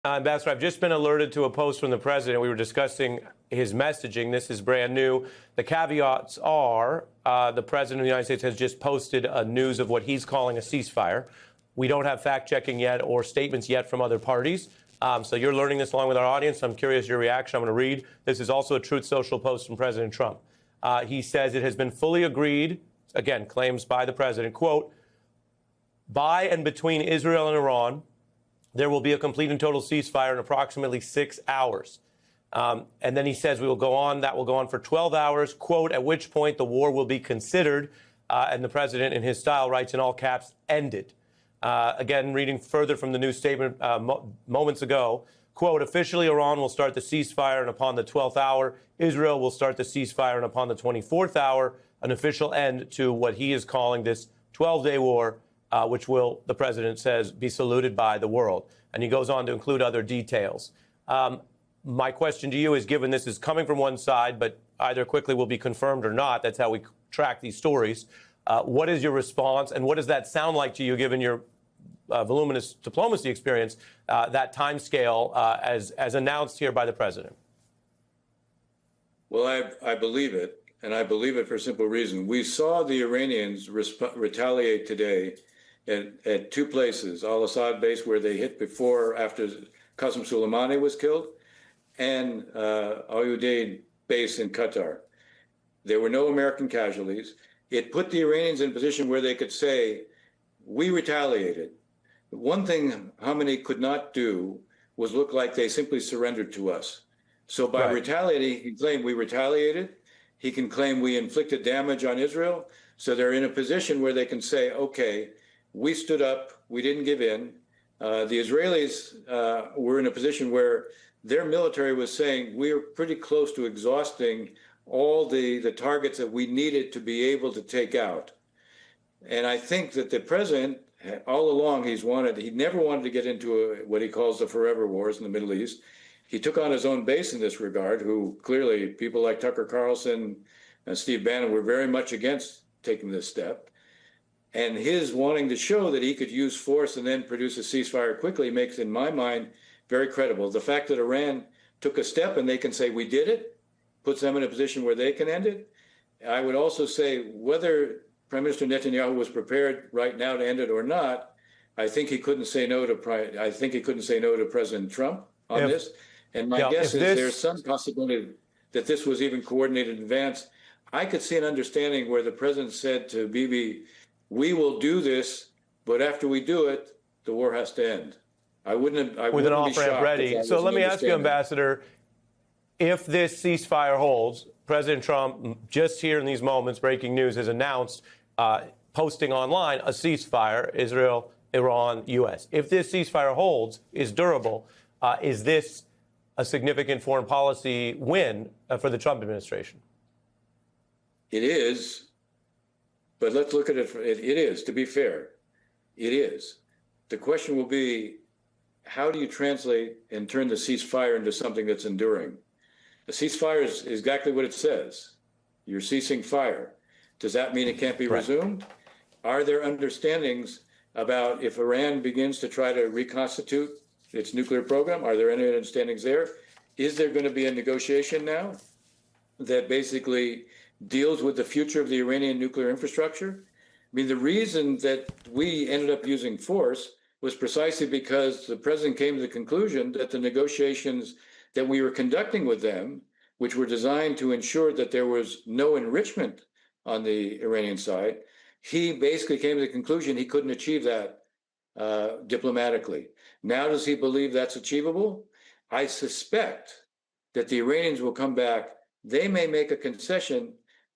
Ambassador, I've just been alerted to a post from the president. We were discussing his messaging. This is brand new. The caveats are the president of the United States has just posted news of what he's calling a ceasefire. We don't have fact-checking yet or statements yet from other parties. So you're learning this along with our audience. I'm curious your reaction. I'm going to read. This is also a Truth Social post from President Trump. He says it has been fully agreed, again, claims by the president, quote, by and between Israel and Iran, there will be a complete and total ceasefire in approximately 6 hours. And then he says that will go on for 12 hours, quote, at which point the war will be considered. And the president, in his style, writes in all caps, ended. Again, reading further from the new statement moments ago, quote, officially Iran will start the ceasefire, and upon the 12th hour, Israel will start the ceasefire, and upon the 24th hour, an official end to what he is calling this 12-day war, which will, the president says, be saluted by the world. And he goes on to include other details. My question to you is, given this is coming from one side, but either quickly will be confirmed or not, that's how we track these stories, what is your response, and what does that sound like to you, given your voluminous diplomacy experience, that time scale as announced here by the president? Well, I believe it, and I believe it for a simple reason. We saw the Iranians retaliate today at two places, al-Assad base, where they hit before, after Qasem Soleimani was killed, and Al Udeid base in Qatar. There were no American casualties. It put the Iranians in a position where they could say, we retaliated. One thing Khamenei could not do was look like they simply surrendered to us. So by retaliating, he can claim we retaliated. He can claim we inflicted damage on Israel. So they're in a position where they can say, okay, we stood up, we didn't give in. The Israelis were in a position where their military was saying, we're pretty close to exhausting all the targets that we needed to be able to take out. And I think that the president, all along, he never wanted to get into what he calls the forever wars in the Middle East. He took on his own base in this regard, who clearly people like Tucker Carlson and Steve Bannon were very much against taking this step. And his wanting to show that he could use force and then produce a ceasefire quickly makes, in my mind, very credible. The fact that Iran took a step and they can say, we did it, puts them in a position where they can end it. I would also say whether Prime Minister Netanyahu was prepared right now to end it or not, I think he couldn't say no to President Trump on this. And my guess is there's some possibility that this was even coordinated in advance. I could see an understanding where the president said to Bibi, we will do this, but after we do it, the war has to end. I wouldn't with an off-ramp ready. So let me ask you, Ambassador, if this ceasefire holds, President Trump, just here in these moments, breaking news, has announced, posting online, a ceasefire, Israel, Iran, U.S. If this ceasefire holds, is durable, is this a significant foreign policy win for the Trump administration? It is, but let's look at it. It is, to be fair, it is. The question will be, how do you translate and turn the ceasefire into something that's enduring? A ceasefire is exactly what it says. You're ceasing fire. Does that mean it can't be resumed? Are there understandings about if Iran begins to try to reconstitute its nuclear program? Are there any understandings there? Is there going to be a negotiation now that basically deals with the future of the Iranian nuclear infrastructure? I mean, the reason that we ended up using force was precisely because the president came to the conclusion that the negotiations that we were conducting with them, which were designed to ensure that there was no enrichment on the Iranian side, he basically came to the conclusion he couldn't achieve that diplomatically. Now, does he believe that's achievable? I suspect that the Iranians will come back. They may make a concession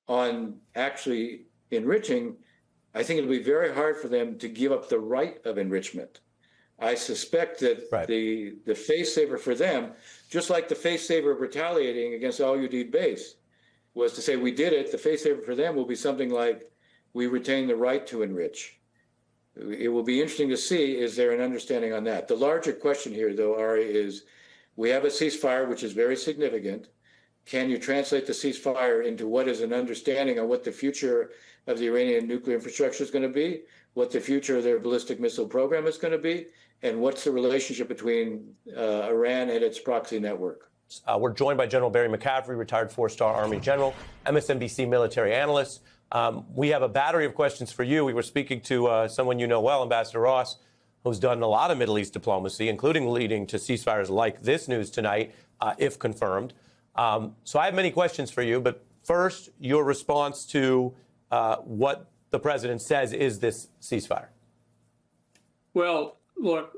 on actually enriching. I think it'll be very hard for them to give up the right of enrichment. I suspect that the face saver for them, just like the face saver of retaliating against Al Udeid base, was to say we did it. The face saver for them will be something like we retain the right to enrich. It will be interesting to see, is there an understanding on that? The larger question here, though, Ari, is we have a ceasefire, which is very significant. Can you translate the ceasefire into what is an understanding on what the future of the Iranian nuclear infrastructure is going to be, what the future of their ballistic missile program is going to be, And what's the relationship between Iran and its proxy network? We're joined by General Barry McCaffrey, retired four-star Army general, MSNBC military analyst. We have a battery of questions for you. We were speaking to someone you know well, Ambassador Ross, who's done a lot of Middle East diplomacy, including leading to ceasefires like this news tonight, if confirmed. So I have many questions for you, but first, your response to what the president says is this ceasefire. Well, look,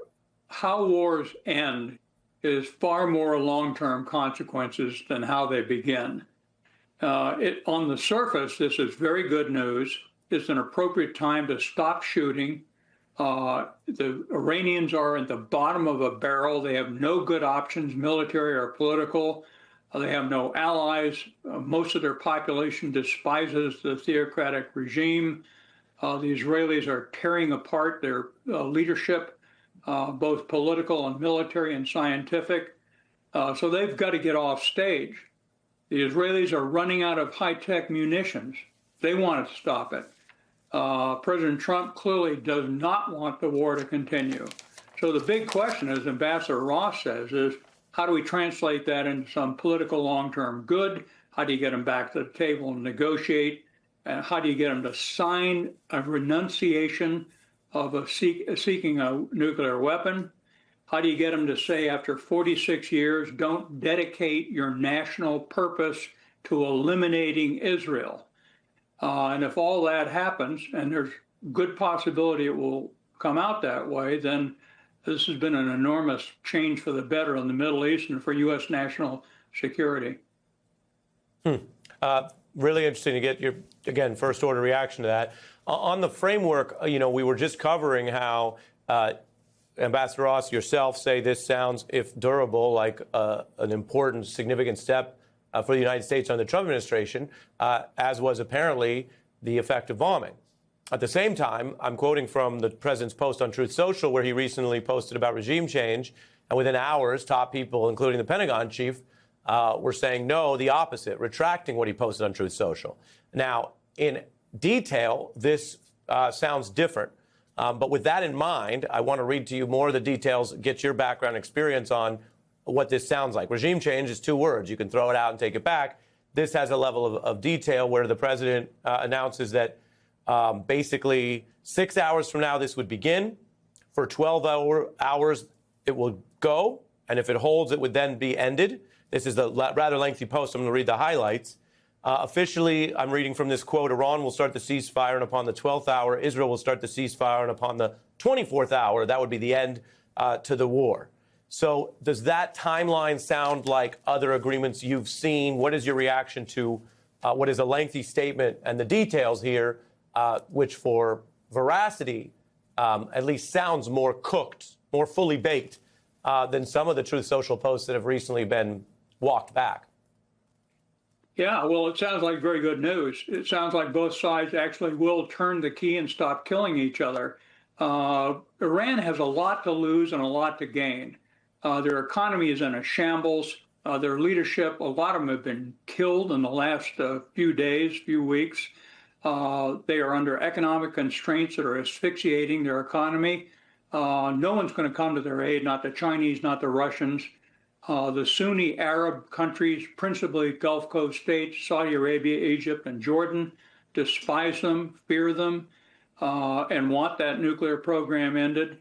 how wars end is far more long-term consequences than how they begin. On the surface, this is very good news. It's an appropriate time to stop shooting. The Iranians are at the bottom of a barrel. They have no good options, military or political. They have no allies. Most of their population despises the theocratic regime. The Israelis are tearing apart their leadership, both political and military and scientific. So they've got to get off stage. The Israelis are running out of high-tech munitions. They want to stop it. President Trump clearly does not want the war to continue. So the big question, as Ambassador Ross says, is how do we translate that into some political long-term good? How do you get them back to the table and negotiate? And how do you get them to sign a renunciation of seeking a nuclear weapon? How do you get them to say after 46 years, don't dedicate your national purpose to eliminating Israel? And if all that happens, and there's good possibility it will come out that way, then this has been an enormous change for the better in the Middle East and for U.S. national security. Really interesting to get your, again, first order reaction to that. On the framework, we were just covering how Ambassador Ross, yourself say this sounds, if durable, like an important, significant step for the United States under the Trump administration, as was apparently the effect of bombing. At the same time, I'm quoting from the president's post on Truth Social, where he recently posted about regime change, and within hours, top people, including the Pentagon chief, were saying no, the opposite, retracting what he posted on Truth Social. Now, in detail, this sounds different. But with that in mind, I want to read to you more of the details, get your background experience on what this sounds like. Regime change is two words. You can throw it out and take it back. This has a level of detail where the president announces that basically 6 hours from now, this would begin. For 12 hours, it will go. And if it holds, it would then be ended. This is a rather lengthy post. I'm going to read the highlights. Officially, I'm reading from this quote, Iran will start the ceasefire, and upon the 12th hour, Israel will start the ceasefire, and upon the 24th hour, that would be the end to the war. So does that timeline sound like other agreements you've seen? What is your reaction to what is a lengthy statement and the details here, which for veracity at least sounds more cooked, more fully baked than some of the Truth Social posts that have recently been walked back? Yeah, well, it sounds like very good news. It sounds like both sides actually will turn the key and stop killing each other. Iran has a lot to lose and a lot to gain. Their economy is in a shambles. Their leadership, a lot of them have been killed in the last few days, few weeks. They are under economic constraints that are asphyxiating their economy. No one's going to come to their aid, not the Chinese, not the Russians. The Sunni Arab countries, principally Gulf Coast states, Saudi Arabia, Egypt, and Jordan, despise them, fear them, and want that nuclear program ended.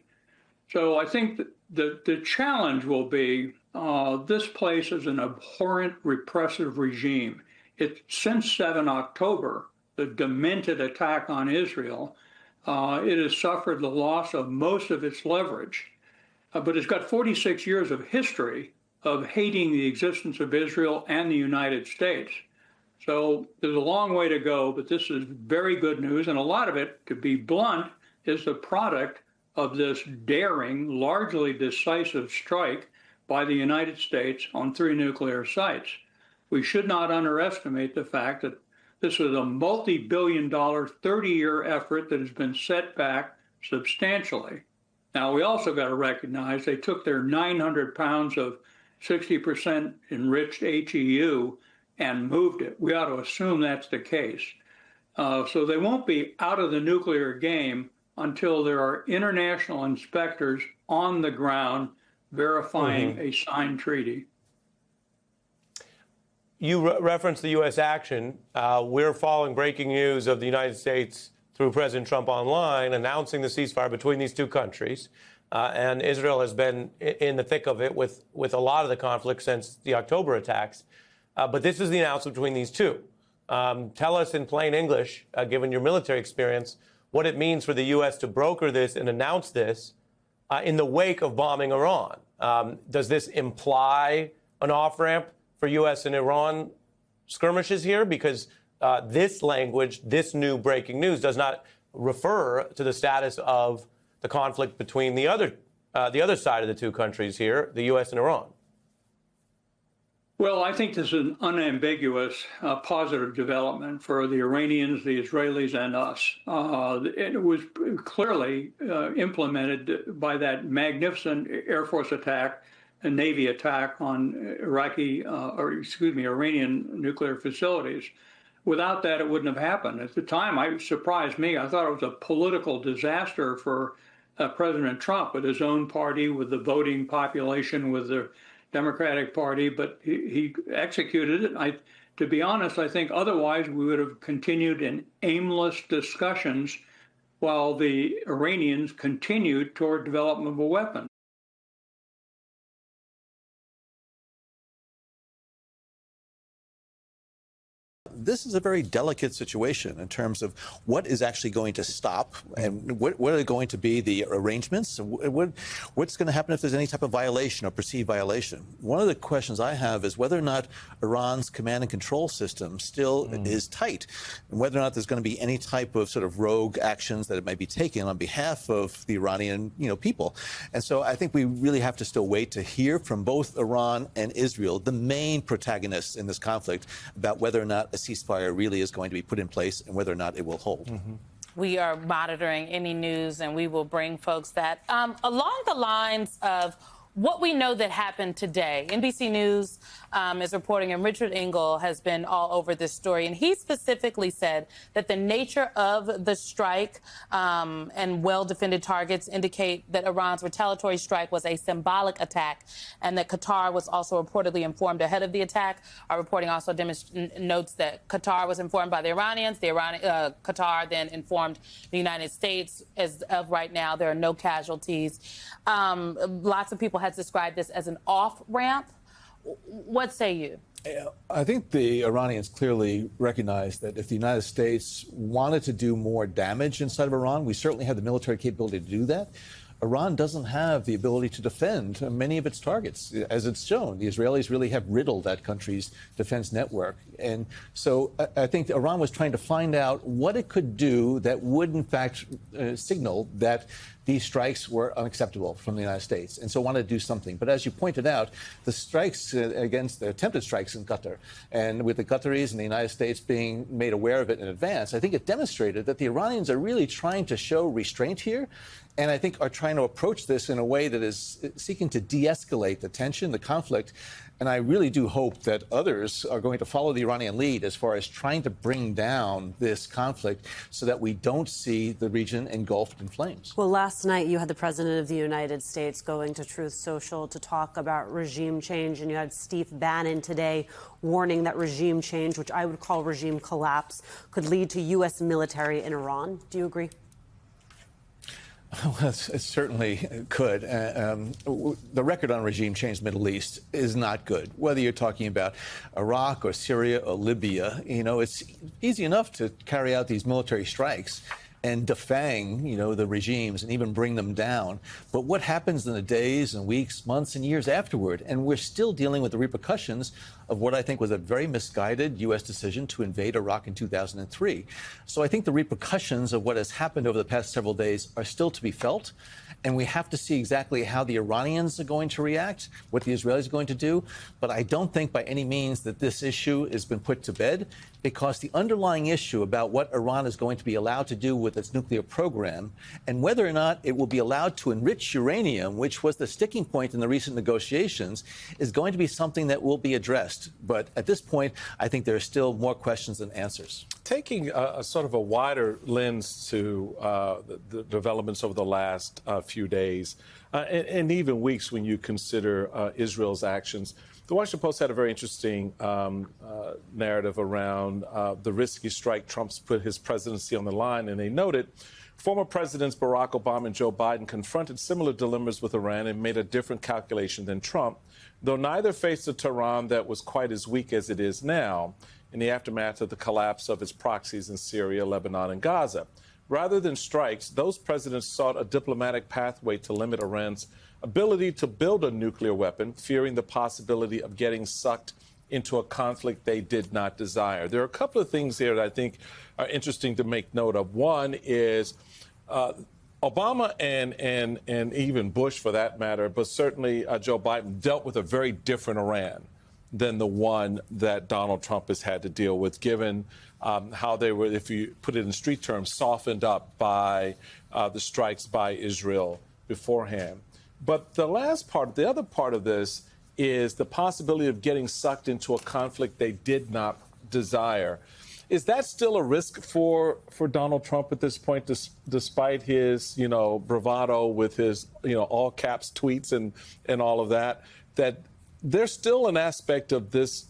So I think that the challenge will be this place is an abhorrent, repressive regime. Since 7 October, the demented attack on Israel, it has suffered the loss of most of its leverage. But it's got 46 years of history of hating the existence of Israel and the United States. So there's a long way to go, but this is very good news. And a lot of it, to be blunt, is the product of this daring, largely decisive strike by the United States on 3 nuclear sites. We should not underestimate the fact that this was a multi-billion-dollar, 30-year effort that has been set back substantially. Now, we also got to recognize they took their 900 pounds of 60% enriched HEU and moved it. We ought to assume that's the case. So they won't be out of the nuclear game until there are international inspectors on the ground verifying a signed treaty. You referenced the U.S. action. We're following breaking news of the United States through President Trump online announcing the ceasefire between these two countries. And Israel has been in the thick of it with a lot of the conflict since the October attacks. But this is the announcement between these two. Tell us in plain English, given your military experience, what it means for the U.S. to broker this and announce this in the wake of bombing Iran. Does this imply an off-ramp for U.S. and Iran skirmishes here? Because this language, this new breaking news, does not refer to the status of the conflict between the other side of the two countries here, the U.S. and Iran. Well, I think this is an unambiguous positive development for the Iranians, the Israelis, and us. It was clearly implemented by that magnificent Air Force attack and Navy attack on Iranian nuclear facilities. Without that, it wouldn't have happened. At the time, it surprised me. I thought it was a political disaster for President Trump with his own party, with the voting population, with the Democratic Party, but he executed it. To be honest, I think otherwise we would have continued in aimless discussions while the Iranians continued toward development of a weapon. This is a very delicate situation in terms of what is actually going to stop and what are going to be the arrangements and what's going to happen if there's any type of violation or perceived violation. One of the questions I have is whether or not Iran's command and control system still is tight, and whether or not there's going to be any type of sort of rogue actions that it might be taken on behalf of the Iranian people. And so I think we really have to still wait to hear from both Iran and Israel, the main protagonists in this conflict, about whether or not a ceasefire really is going to be put in place and whether or not it will hold. We are monitoring any news, and we will bring folks that. Along the lines of what we know that happened today, NBC News is reporting, and Richard Engel has been all over this story, and he specifically said that the nature of the strike and well-defended targets indicate that Iran's retaliatory strike was a symbolic attack, and that Qatar was also reportedly informed ahead of the attack. Our reporting also notes that Qatar was informed by the Iranians. Qatar then informed the United States. As of right now, there are no casualties. Lots of people had described this as an off-ramp. What say you? I think the Iranians clearly recognize that if the United States wanted to do more damage inside of Iran, we certainly have the military capability to do that. Iran doesn't have the ability to defend many of its targets. As it's shown, the Israelis really have riddled that country's defense network. And so I think Iran was trying to find out what it could do that would, in fact, signal that these strikes were unacceptable from the United States, and so wanted to do something. But as you pointed out, the strikes against the attempted strikes in Qatar, and with the Qataris and the United States being made aware of it in advance, I think it demonstrated that the Iranians are really trying to show restraint here, and I think are trying to approach this in a way that is seeking to de-escalate the tension, the conflict. And I really do hope that others are going to follow the Iranian lead as far as trying to bring down this conflict so that we don't see the region engulfed in flames. Well, last night you had the President of the United States going to Truth Social to talk about regime change, and you had Steve Bannon today warning that regime change, which I would call regime collapse, could lead to U.S. military in Iran. Do you agree? Well, it certainly could. The record on regime change in the Middle East is not good. Whether you're talking about Iraq or Syria or Libya, it's easy enough to carry out these military strikes and defang, the regimes and even bring them down. But what happens in the days and weeks, months and years afterward? And we're still dealing with the repercussions of what I think was a very misguided U.S. decision to invade Iraq in 2003. So I think the repercussions of what has happened over the past several days are still to be felt. And we have to see exactly how the Iranians are going to react, what the Israelis are going to do. But I don't think by any means that this issue has been put to bed, because the underlying issue about what Iran is going to be allowed to do with its nuclear program and whether or not it will be allowed to enrich uranium, which was the sticking point in the recent negotiations, is going to be something that will be addressed. But at this point, I think there are still more questions than answers. taking a sort of a wider lens to the developments over the last few days and even weeks when you consider Israel's actions, the Washington Post had a very interesting narrative around the risky strike Trump's put his presidency on the line, and they noted former Presidents Barack Obama and Joe Biden confronted similar dilemmas with Iran and made a different calculation than Trump, though neither faced a Tehran that was quite as weak as it is now in the aftermath of the collapse of its proxies in Syria, Lebanon, and Gaza. Rather than strikes, those presidents sought a diplomatic pathway to limit Iran's ability to build a nuclear weapon, fearing the possibility of getting sucked into a conflict they did not desire. There are a couple of things here that I think are interesting to make note of. One is Obama and even Bush, for that matter, but certainly Joe Biden, dealt with a very different Iran than the one that Donald Trump has had to deal with, given how they were, if you put it in street terms, softened up by the strikes by Israel beforehand. But the other part of this is the possibility of getting sucked into a conflict they did not desire. Is that still a risk for Donald Trump at this point, despite his, bravado with his, all caps tweets and all of that, that there's still an aspect of this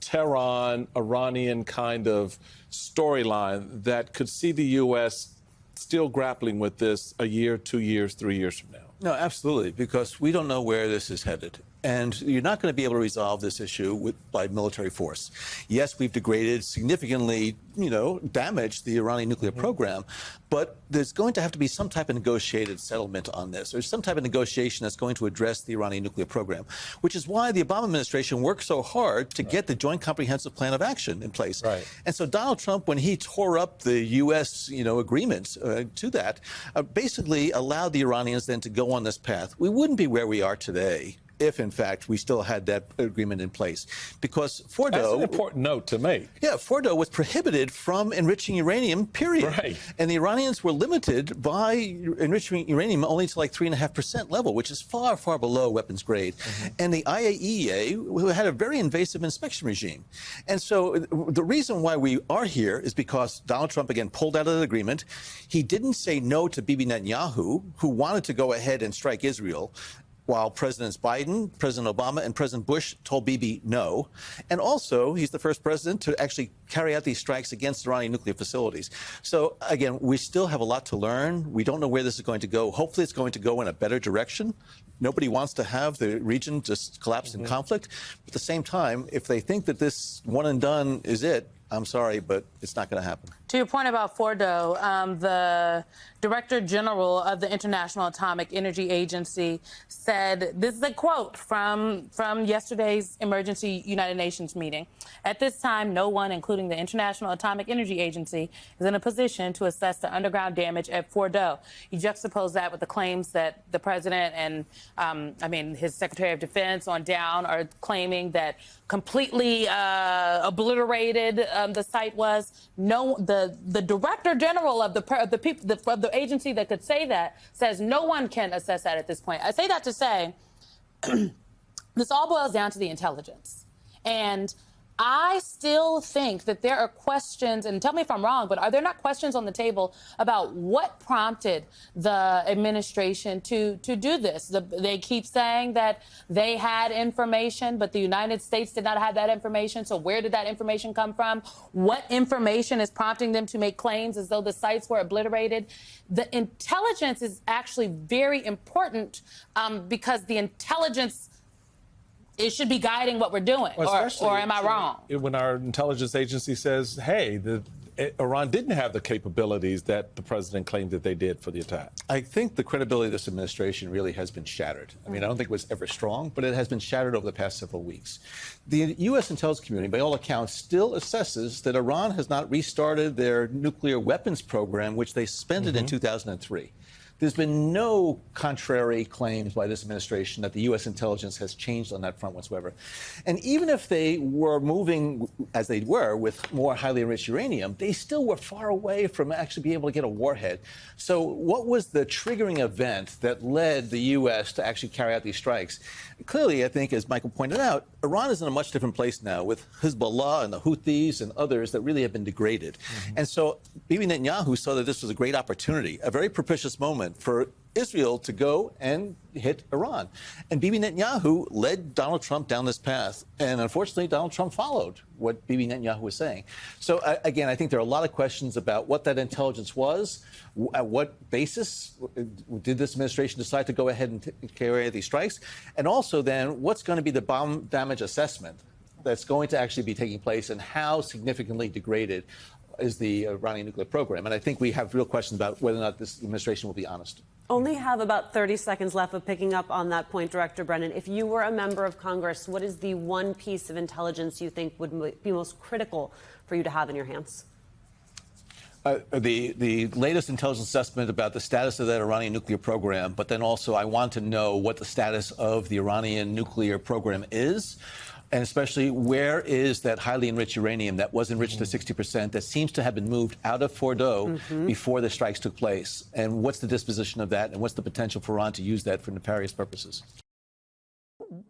Tehran, Iranian kind of storyline that could see the U.S. still grappling with this a year, 2 years, 3 years from now? No, absolutely, because we don't know where this is headed. And you're not going to be able to resolve this issue by military force. Yes, we've degraded, significantly, damaged the Iranian nuclear program, but there's going to have to be some type of negotiated settlement on this. There's some type of negotiation that's going to address the Iranian nuclear program, which is why the Obama administration worked so hard to get the Joint Comprehensive Plan of Action in place. Right. And so Donald Trump, when he tore up the U.S., agreements to that, basically allowed the Iranians then to go on this path. We wouldn't be where we are today if, in fact, we still had that agreement in place. Because Fordo... That's an important note to make. Yeah, Fordo was prohibited from enriching uranium, period. Right. And the Iranians were limited by enriching uranium only to like 3.5% level, which is far, far below weapons grade. And the IAEA had a very invasive inspection regime. And so the reason why we are here is because Donald Trump, again, pulled out of the agreement. He didn't say no to Bibi Netanyahu, who wanted to go ahead and strike Israel, while Presidents Biden, President Obama, and President Bush told Bibi no. And also, he's the first president to actually carry out these strikes against Iranian nuclear facilities. So, again, we still have a lot to learn. We don't know where this is going to go. Hopefully, it's going to go in a better direction. Nobody wants to have the region just collapse in conflict. But at the same time, if they think that this one and done is it, I'm sorry, but it's not going to happen. To your point about Fordo, the Director General of the International Atomic Energy Agency said, this is a quote from yesterday's emergency United Nations meeting. At this time, no one, including the International Atomic Energy Agency, is in a position to assess the underground damage at Fordo. You juxtapose that with the claims that the president and, his Secretary of Defense on down are claiming that completely obliterated the site was. No, the Director General of the agency that could say that says no one can assess that at this point. I say that to say this all boils down to the intelligence. And I still think that there are questions, and tell me if I'm wrong, but are there not questions on the table about what prompted the administration to do this? They keep saying that they had information, but the United States did not have that information. So where did that information come from? What information is prompting them to make claims as though the sites were obliterated? The intelligence is actually very important because the intelligence, it should be guiding what we're doing, or am I wrong? When our intelligence agency says, hey, Iran didn't have the capabilities that the president claimed that they did for the attack. I think the credibility of this administration really has been shattered. I mean, I don't think it was ever strong, but it has been shattered over the past several weeks. The U.S. intelligence community, by all accounts, still assesses that Iran has not restarted their nuclear weapons program, which they suspended in 2003. There's been no contrary claims by this administration that the U.S. intelligence has changed on that front whatsoever. And even if they were moving, as they were, with more highly enriched uranium, they still were far away from actually being able to get a warhead. So what was the triggering event that led the U.S. to actually carry out these strikes? Clearly, I think, as Michael pointed out, Iran is in a much different place now with Hezbollah and the Houthis and others that really have been degraded. And so Bibi Netanyahu saw that this was a great opportunity, a very propitious moment for Israel to go and hit Iran. And Bibi Netanyahu led Donald Trump down this path. And unfortunately, Donald Trump followed what Bibi Netanyahu was saying. So again, I think there are a lot of questions about what that intelligence was. At what basis did this administration decide to go ahead and carry out these strikes? And also then, what's going to be the bomb damage assessment that's going to actually be taking place, and how significantly degraded is the Iranian nuclear program? And I think we have real questions about whether or not this administration will be honest. Only have about 30 seconds left of picking up on that point, Director Brennan. If you were a member of Congress, what is the one piece of intelligence you think would be most critical for you to have in your hands? The latest intelligence assessment about the status of that Iranian nuclear program, but then also I want to know what the status of the Iranian nuclear program is, and especially where is that highly enriched uranium that was enriched to 60% that seems to have been moved out of Fordow before the strikes took place, and what's the disposition of that, and what's the potential for Iran to use that for nefarious purposes?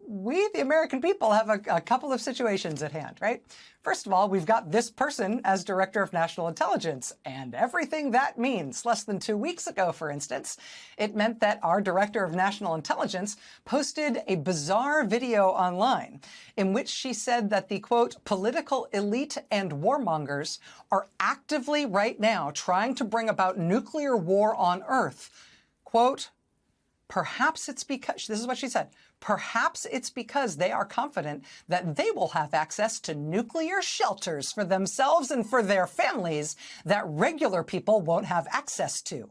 We, the American people, have a couple of situations at hand, right? First of all, we've got this person as Director of National Intelligence and everything that means. Less than 2 weeks ago, for instance, it meant that our Director of National Intelligence posted a bizarre video online in which she said that the, quote, political elite and warmongers are actively right now trying to bring about nuclear war on Earth. Quote, perhaps it's because, this is what she said, perhaps it's because they are confident that they will have access to nuclear shelters for themselves and for their families that regular people won't have access to.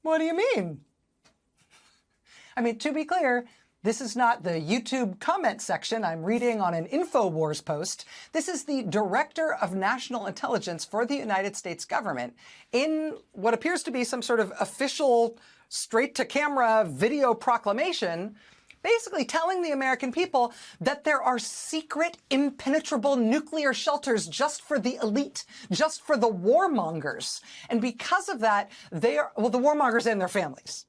What do you mean? I mean, to be clear, this is not the YouTube comment section I'm reading on an InfoWars post. This is the Director of National Intelligence for the United States government in what appears to be some sort of official straight-to-camera video proclamation, basically telling the American people that there are secret, impenetrable nuclear shelters just for the elite, just for the warmongers. And because of that, they are, well, the warmongers and their families.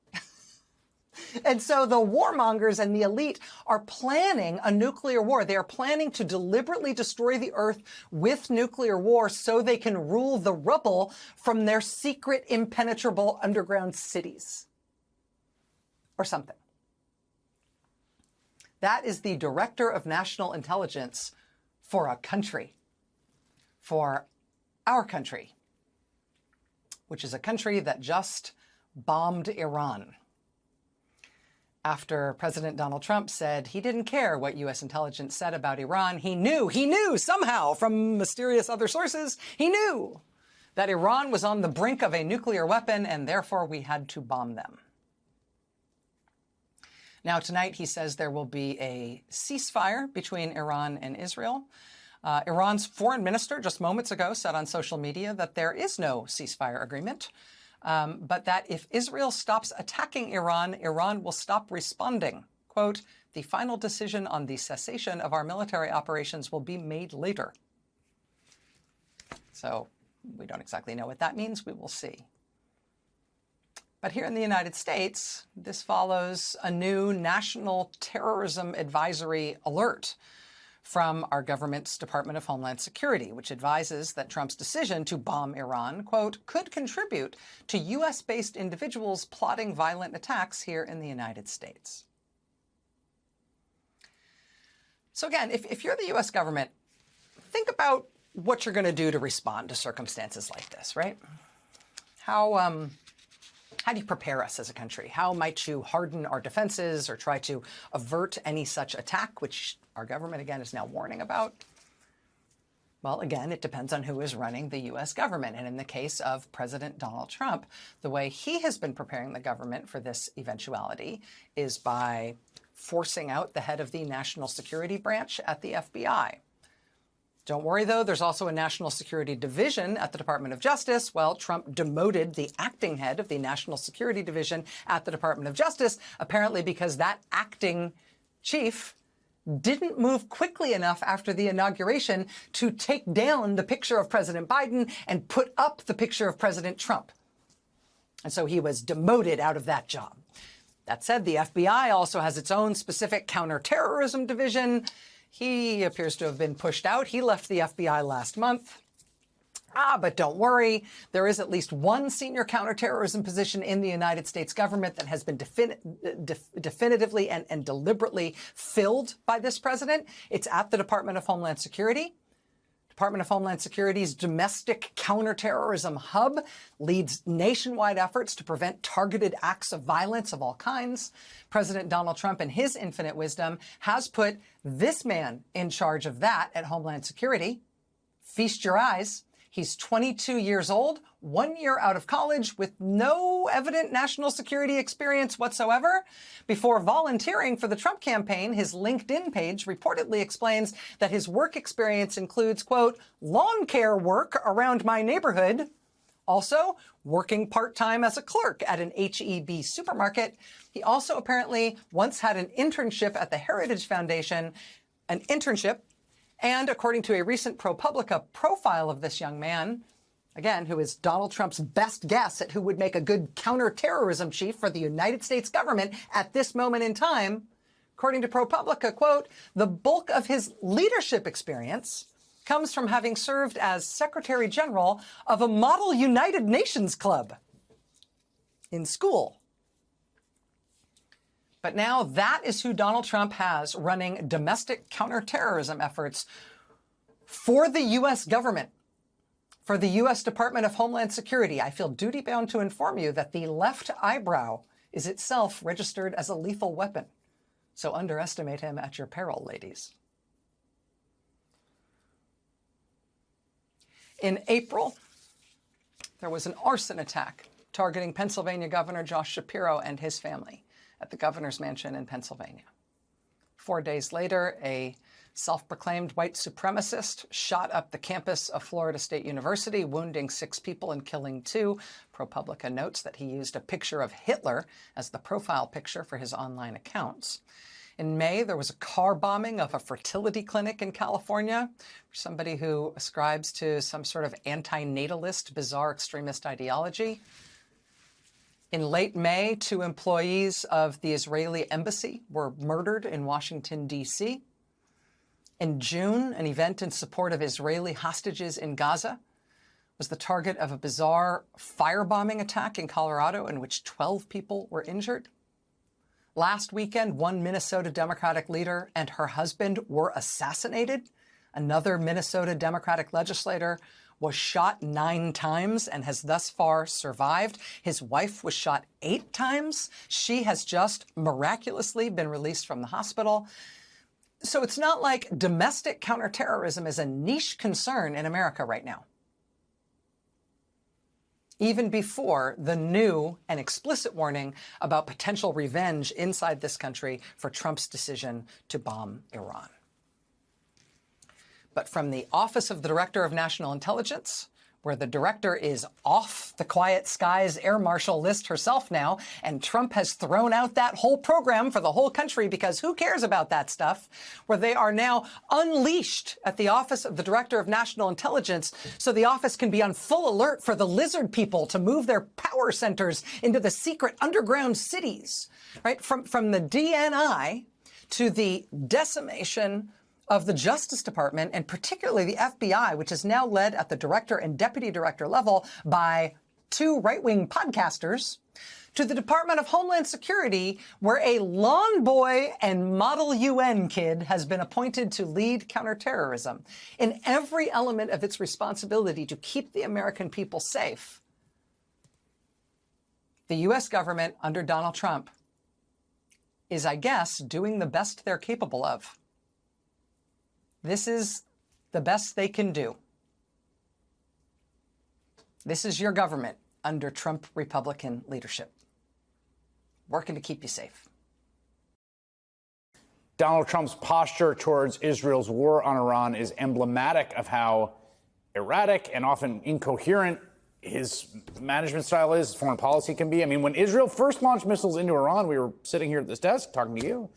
And so the warmongers and the elite are planning a nuclear war. They are planning to deliberately destroy the Earth with nuclear war so they can rule the rubble from their secret, impenetrable underground cities. Or something. That is the Director of National Intelligence for a country. For our country. Which is a country that just bombed Iran. After President Donald Trump said he didn't care what U.S. intelligence said about Iran, he knew somehow from mysterious other sources, he knew that Iran was on the brink of a nuclear weapon and therefore we had to bomb them. Now, tonight, he says there will be a ceasefire between Iran and Israel. Iran's foreign minister just moments ago said on social media that there is no ceasefire agreement. But that if Israel stops attacking Iran, Iran will stop responding. Quote, the final decision on the cessation of our military operations will be made later. So we don't exactly know what that means. We will see. But here in the United States, this follows a new National Terrorism Advisory Alert from our government's Department of Homeland Security, which advises that Trump's decision to bomb Iran, quote, could contribute to U.S.-based individuals plotting violent attacks here in the United States. So again, if you're the U.S. government, think about what you're going to do to respond to circumstances like this, right? How do you prepare us as a country? How might you harden our defenses or try to avert any such attack, which our government, again, is now warning about? Well, again, it depends on who is running the U.S. government. And in the case of President Donald Trump, the way he has been preparing the government for this eventuality is by forcing out the head of the National Security Branch at the FBI, Don't worry, though, there's also a national security division at the Department of Justice. Well, Trump demoted the acting head of the National Security Division at the Department of Justice, apparently because that acting chief didn't move quickly enough after the inauguration to take down the picture of President Biden and put up the picture of President Trump. And so he was demoted out of that job. That said, the FBI also has its own specific counterterrorism division. He appears to have been pushed out. He left the FBI last month. But don't worry, there is at least one senior counterterrorism position in the United States government that has been definitively and deliberately filled by this president. It's at the Department of Homeland Security. Department of Homeland Security's domestic counterterrorism hub leads nationwide efforts to prevent targeted acts of violence of all kinds. President Donald Trump, in his infinite wisdom, has put this man in charge of that at Homeland Security. Feast your eyes. He's 22 years old, 1 year out of college, with no evident national security experience whatsoever. Before volunteering for the Trump campaign, his LinkedIn page reportedly explains that his work experience includes, quote, lawn care work around my neighborhood. Also, working part-time as a clerk at an H-E-B supermarket. He also apparently once had an internship at the Heritage Foundation, and according to a recent ProPublica profile of this young man, again, who is Donald Trump's best guess at who would make a good counterterrorism chief for the United States government at this moment in time, according to ProPublica, quote, the bulk of his leadership experience comes from having served as Secretary General of a model United Nations club in school. But now that is who Donald Trump has running domestic counterterrorism efforts for the U.S. government, for the U.S. Department of Homeland Security. I feel duty-bound to inform you that the left eyebrow is itself registered as a lethal weapon. So underestimate him at your peril, ladies. In April, there was an arson attack targeting Pennsylvania Governor Josh Shapiro and his family at the governor's mansion in Pennsylvania. 4 days later, a self-proclaimed white supremacist shot up the campus of Florida State University, wounding 6 people and killing 2. ProPublica notes that he used a picture of Hitler as the profile picture for his online accounts. In May, there was a car bombing of a fertility clinic in California for somebody who ascribes to some sort of anti-natalist, bizarre extremist ideology. In late May, 2 employees of the Israeli embassy were murdered in Washington, D.C. In June, an event in support of Israeli hostages in Gaza was the target of a bizarre firebombing attack in Colorado in which 12 people were injured. Last weekend, 1 Minnesota Democratic leader and her husband were assassinated. Another Minnesota Democratic legislator was shot 9 times and has thus far survived. His wife was shot 8 times. She has just miraculously been released from the hospital. So it's not like domestic counterterrorism is a niche concern in America right now. Even before the new and explicit warning about potential revenge inside this country for Trump's decision to bomb Iran. But from the Office of the Director of National Intelligence, where the director is off the Quiet Skies Air Marshal list herself now, and Trump has thrown out that whole program for the whole country because who cares about that stuff, where they are now unleashed at the Office of the Director of National Intelligence so the office can be on full alert for the lizard people to move their power centers into the secret underground cities, right? From the DNI to the decimation of the Justice Department, and particularly the FBI, which is now led at the director and deputy director level by 2 right-wing podcasters, to the Department of Homeland Security, where a lawn boy and model UN kid has been appointed to lead counterterrorism in every element of its responsibility to keep the American people safe. The U.S. government under Donald Trump is, I guess, doing the best they're capable of. This is the best they can do. This is your government under Trump Republican leadership, working to keep you safe. Donald Trump's posture towards Israel's war on Iran is emblematic of how erratic and often incoherent his management style is, his foreign policy can be. I mean, when Israel first launched missiles into Iran, we were sitting here at this desk talking to you.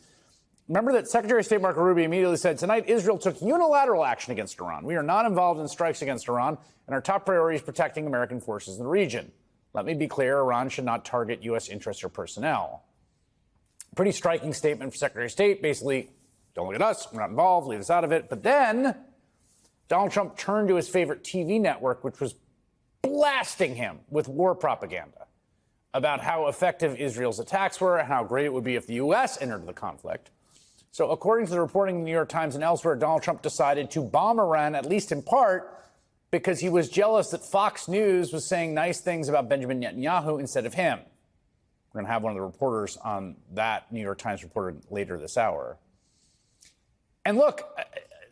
Remember that Secretary of State Marco Rubio immediately said, tonight Israel took unilateral action against Iran. We are not involved in strikes against Iran, and our top priority is protecting American forces in the region. Let me be clear, Iran should not target U.S. interests or personnel. Pretty striking statement for Secretary of State. Basically, don't look at us, we're not involved, leave us out of it. But then Donald Trump turned to his favorite TV network, which was blasting him with war propaganda about how effective Israel's attacks were and how great it would be if the U.S. entered the conflict. So according to the reporting in the New York Times and elsewhere, Donald Trump decided to bomb Iran, at least in part, because he was jealous that Fox News was saying nice things about Benjamin Netanyahu instead of him. We're going to have one of the reporters on that New York Times reporter later this hour. And look,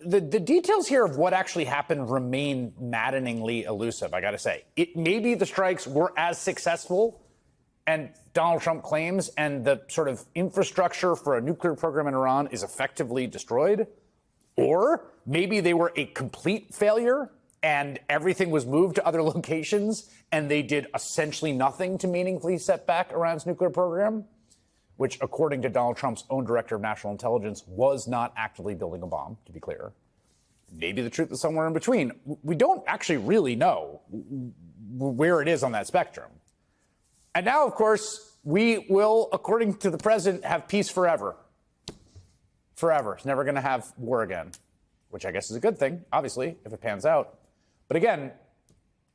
the details here of what actually happened remain maddeningly elusive, I got to say. Maybe the strikes were as successful, and Donald Trump claims, and the sort of infrastructure for a nuclear program in Iran is effectively destroyed. Or maybe they were a complete failure and everything was moved to other locations and they did essentially nothing to meaningfully set back Iran's nuclear program, which, according to Donald Trump's own director of national intelligence, was not actively building a bomb, to be clear. Maybe the truth is somewhere in between. We don't actually really know where it is on that spectrum. And now, of course, we will, according to the president, have peace forever. Forever. It's never going to have war again, which I guess is a good thing, obviously, if it pans out. But again,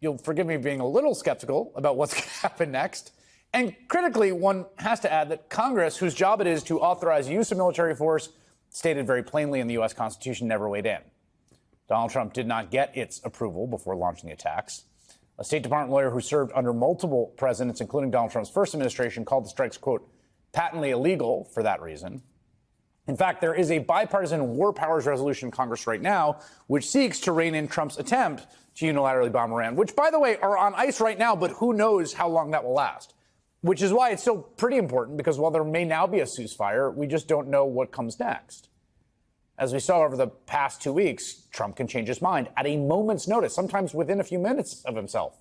you'll forgive me being a little skeptical about what's going to happen next. And critically, one has to add that Congress, whose job it is to authorize use of military force, stated very plainly in the U.S. Constitution, never weighed in. Donald Trump did not get its approval before launching the attacks. A State Department lawyer who served under multiple presidents, including Donald Trump's first administration, called the strikes, quote, patently illegal for that reason. In fact, there is a bipartisan war powers resolution in Congress right now, which seeks to rein in Trump's attempt to unilaterally bomb Iran, which, by the way, are on ice right now, but who knows how long that will last. Which is why it's still pretty important, because while there may now be a ceasefire, we just don't know what comes next. As we saw over the past 2 weeks, Trump can change his mind at a moment's notice, sometimes within a few minutes of himself.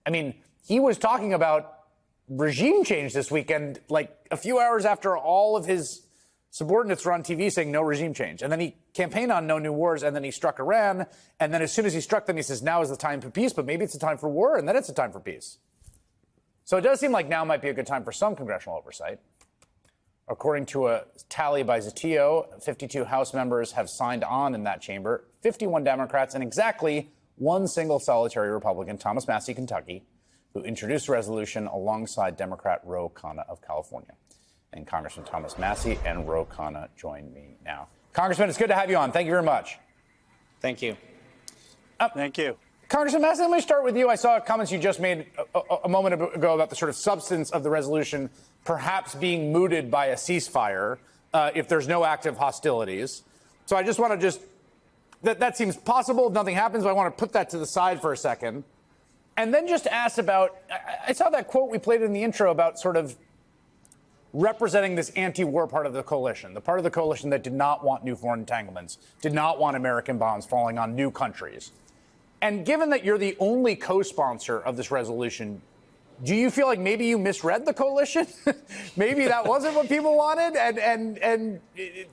I mean, he was talking about regime change this weekend, like a few hours after all of his subordinates were on TV saying no regime change. And then he campaigned on no new wars, and then he struck Iran. And then as soon as he struck them, he says, now is the time for peace, but maybe it's a time for war, and then it's a time for peace. So it does seem like now might be a good time for some congressional oversight. According to a tally by Zotio, 52 House members have signed on in that chamber, 51 Democrats, and exactly one single solitary Republican, Thomas Massie, Kentucky, who introduced the resolution alongside Democrat Ro Khanna of California. And Congressman Thomas Massie and Ro Khanna join me now. Congressman, it's good to have you on. Thank you very much. Thank you. Thank you. Congressman Massie, let me start with you. I saw comments you just made a moment ago about the sort of substance of the resolution perhaps being mooted by a ceasefire if there's no active hostilities. So I just want to that seems possible if nothing happens, but I want to put that to the side for a second. And then just ask about, I saw that quote we played in the intro about sort of representing this anti-war part of the coalition, the part of the coalition that did not want new foreign entanglements, did not want American bombs falling on new countries. And given that you're the only co-sponsor of this resolution, do you feel like maybe you misread the coalition? Maybe that wasn't what people wanted, and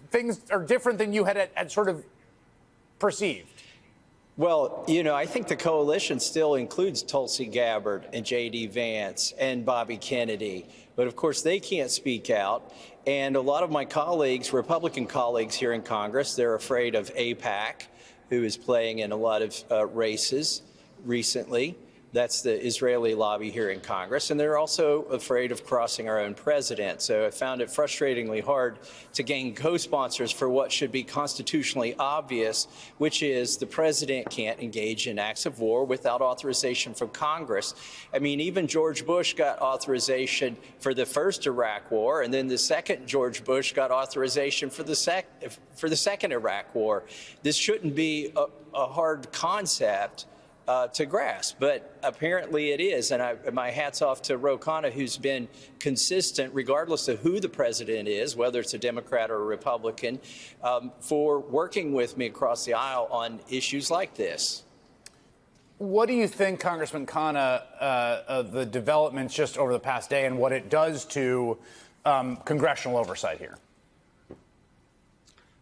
things are different than you had sort of perceived? Well, you know, I think the coalition still includes Tulsi Gabbard and J.D. Vance and Bobby Kennedy. But of course, they can't speak out. And a lot of my colleagues, Republican colleagues here in Congress, they're afraid of AIPAC, who is playing in a lot of races recently. That's the Israeli lobby here in Congress. And they're also afraid of crossing our own president. So I found it frustratingly hard to gain co-sponsors for what should be constitutionally obvious, which is the president can't engage in acts of war without authorization from Congress. I mean, even George Bush got authorization for the first Iraq war, and then the second George Bush got authorization for the second Iraq war. This shouldn't be a hard concept to grasp, but apparently it is. And my hat's off to Ro Khanna, who's been consistent, regardless of who the president is, whether it's a Democrat or a Republican, for working with me across the aisle on issues like this. What do you think, Congressman Khanna, of the developments just over the past day and what it does to congressional oversight here?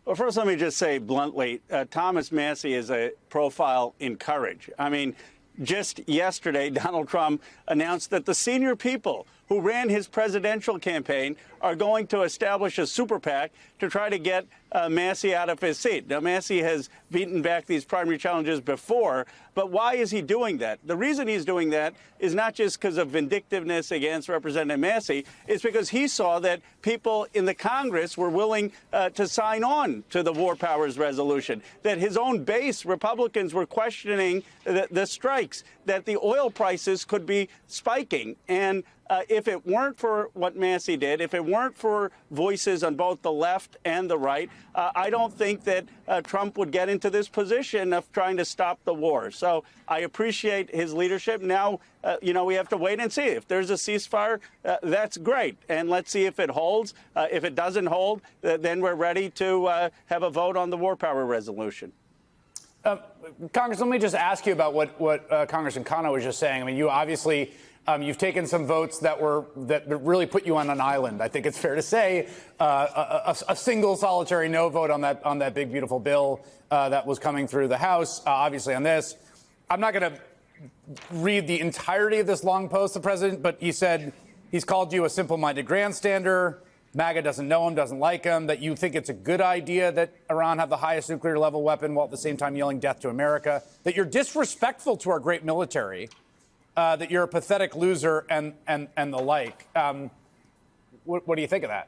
Well, first, let me just say bluntly, Thomas Massie is a profile in courage. I mean, just yesterday, Donald Trump announced that the senior people who ran his presidential campaign are going to establish a super PAC to try to get Massie out of his seat. Now, Massie has beaten back these primary challenges before, but why is he doing that? The reason he's doing that is not just because of vindictiveness against Representative Massie. It's because he saw that people in the Congress were willing to sign on to the War Powers Resolution, that his own base, Republicans, were questioning the strikes, that the oil prices could be spiking. And if it weren't for what Massie did, if it weren't for voices on both the left and the right, I don't think that Trump would get into this position of trying to stop the war. So I appreciate his leadership. Now, we have to wait and see. If there's a ceasefire, that's great. And let's see if it holds. If it doesn't hold, then we're ready to have a vote on the War Power Resolution. Congress, let me just ask you about what Congressman Khanna was just saying. I mean, you obviously you've taken some votes that really put you on an island. I think it's fair to say a single solitary no vote on that big beautiful bill that was coming through the House. Obviously, on this, I'm not going to read the entirety of this long post, the president, but he said he's called you a simple-minded grandstander. MAGA doesn't know him, doesn't like him, that you think it's a good idea that Iran have the highest nuclear level weapon while at the same time yelling death to America, that you're disrespectful to our great military, that you're a pathetic loser and the like. What do you think of that?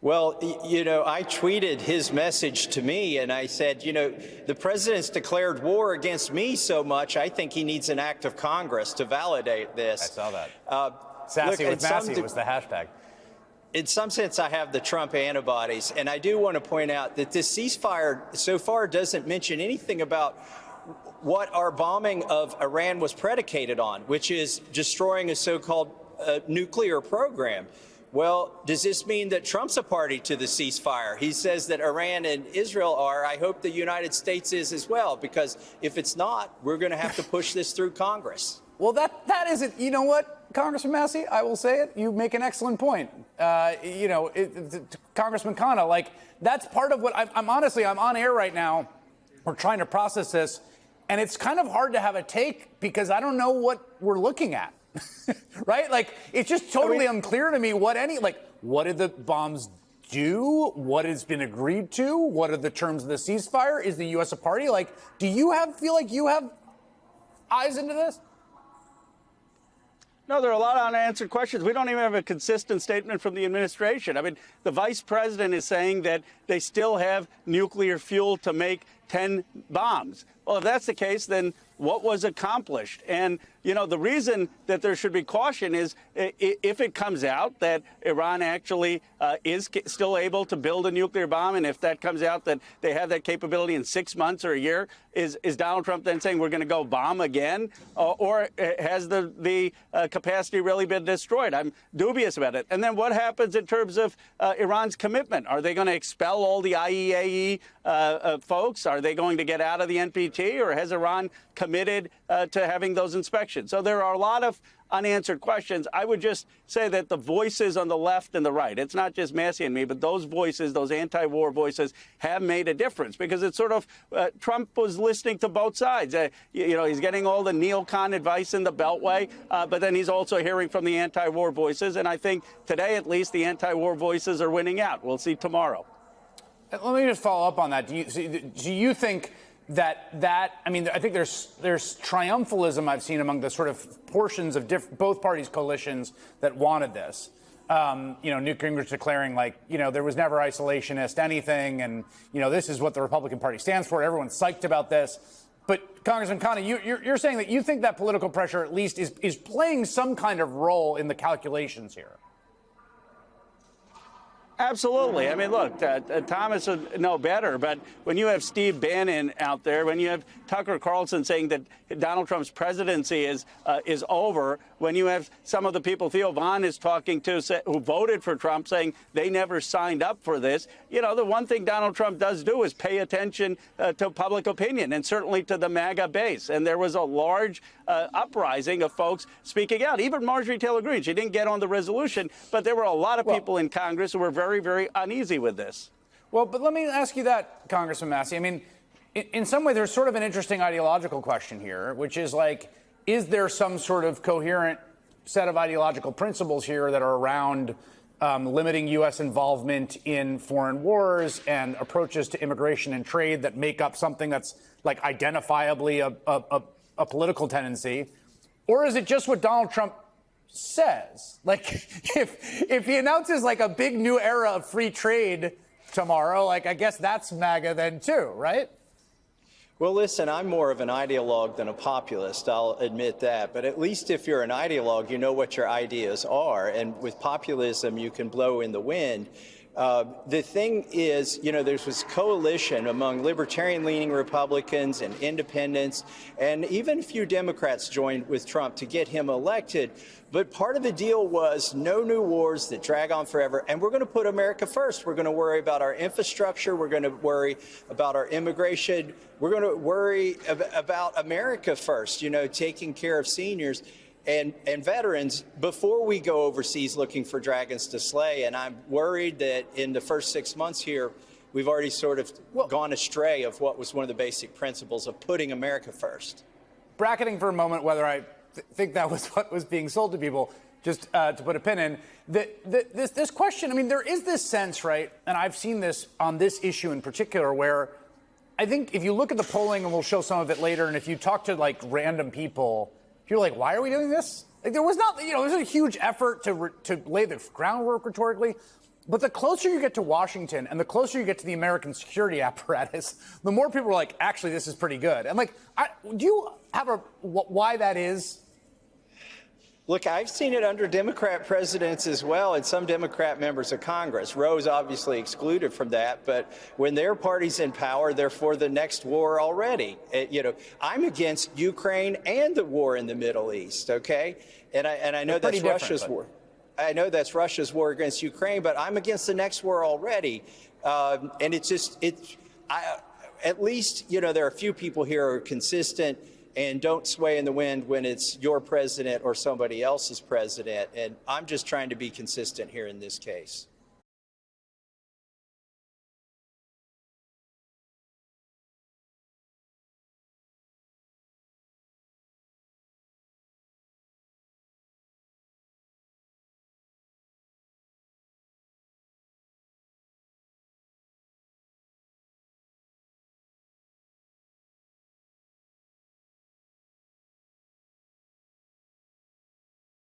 Well, I tweeted his message to me and I said, the president's declared war against me so much, I think he needs an act of Congress to validate this. I saw that. Sassy with Massey was the hashtag. In some sense, I have the Trump antibodies, and I do want to point out that this ceasefire so far doesn't mention anything about what our bombing of Iran was predicated on, which is destroying a so-called nuclear program. Well, does this mean that Trump's a party to the ceasefire? He says that Iran and Israel are. I hope the United States is as well, because if it's not, we're going to have to push this through Congress. Well, that isn't, you know what, Congressman Massey, I will say it, you make an excellent point. Congressman Khanna, that's part of what I'm on air right now. We're trying to process this, and it's kind of hard to have a take because I don't know what we're looking at, right? It's just totally unclear to me what did the bombs do? What has been agreed to? What are the terms of the ceasefire? Is the U.S. a party? Do you feel like you have eyes into this? No, there are a lot of unanswered questions. We don't even have a consistent statement from the administration. I mean, the vice president is saying that they still have nuclear fuel to make 10 bombs. Well, if that's the case, then what was accomplished? And, the reason that there should be caution is if it comes out that Iran actually is still able to build a nuclear bomb, and if that comes out that they have that capability in 6 months or a year, is Donald Trump then saying we're going to go bomb again? Or has the capacity really been destroyed? I'm dubious about it. And then what happens in terms of Iran's commitment? Are they going to expel all the IAEA folks? Are they going to get out of the NPT? Or has Iran committed to having those inspections? So there are a lot of unanswered questions. I would just say that the voices on the left and the right, it's not just Massey and me, but those voices, those anti-war voices, have made a difference because it's sort of Trump was listening to both sides. He's getting all the neocon advice in the Beltway, but then he's also hearing from the anti-war voices. And I think today, at least, the anti-war voices are winning out. We'll see tomorrow. Let me just follow up on that. Do you think that I mean, I think there's triumphalism I've seen among the sort of portions of both parties' coalitions that wanted this. Newt Gingrich declaring there was never isolationist anything, and this is what the Republican Party stands for. Everyone's psyched about this. But Congressman Khanna, you're saying that you think that political pressure at least is playing some kind of role in the calculations here. Absolutely. I mean, look, Thomas would know better, but when you have Steve Bannon out there, when you have Tucker Carlson saying that Donald Trump's presidency is over, when you have some of the people Theo Von is talking to who voted for Trump saying they never signed up for this, you know, the one thing Donald Trump does do is pay attention to public opinion and certainly to the MAGA base. And there was a large uprising of folks speaking out. Even Marjorie Taylor Greene, she didn't get on the resolution, but there were a lot of people in Congress who were very, very uneasy with this. Well, but let me ask you that, Congressman Massey. I mean, in some way, there's sort of an interesting ideological question here, which is like, is there some sort of coherent set of ideological principles here that are around limiting U.S. involvement in foreign wars and approaches to immigration and trade that make up something that's like identifiably a political tendency? Or is it just what Donald Trump says? Like, if he announces like a big new era of free trade tomorrow, like, I guess that's MAGA then too, right? Well, listen, I'm more of an ideologue than a populist, I'll admit that. But at least if you're an ideologue, you know what your ideas are. And with populism, you can blow in the wind. The thing is, you know, there's this coalition among libertarian-leaning Republicans and independents, and even a few Democrats joined with Trump to get him elected. But part of the deal was no new wars that drag on forever, and we're going to put America first. We're going to worry about our infrastructure. We're going to worry about our immigration. We're going to worry about America first, you know, taking care of seniors and veterans before we go overseas looking for dragons to slay. And I'm worried that in the first 6 months here, we've already sort of gone astray of what was one of the basic principles of putting America first. Bracketing for a moment whether I think that was what was being sold to people, just to put a pin in, this question, I mean, there is this sense, right, and I've seen this on this issue in particular, where I think if you look at the polling, and we'll show some of it later, and if you talk to, like, random people, you're like, why are we doing this? Like, there was not, you know, there's a huge effort to lay the groundwork rhetorically. But the closer you get to Washington and the closer you get to the American security apparatus, the more people are like, actually, this is pretty good. And like, do you have why that is? Look, I've seen it under Democrat presidents as well, and some Democrat members of Congress. Roe's obviously excluded from that, but when their party's in power, they're for the next war already. You know, I'm against Ukraine and the war in the Middle East, okay? And I know that's Russia's war. I know that's Russia's war against Ukraine, but I'm against the next war already. And it's just, at least, you know, there are a few people here who are consistent and don't sway in the wind when it's your president or somebody else's president. And I'm just trying to be consistent here in this case.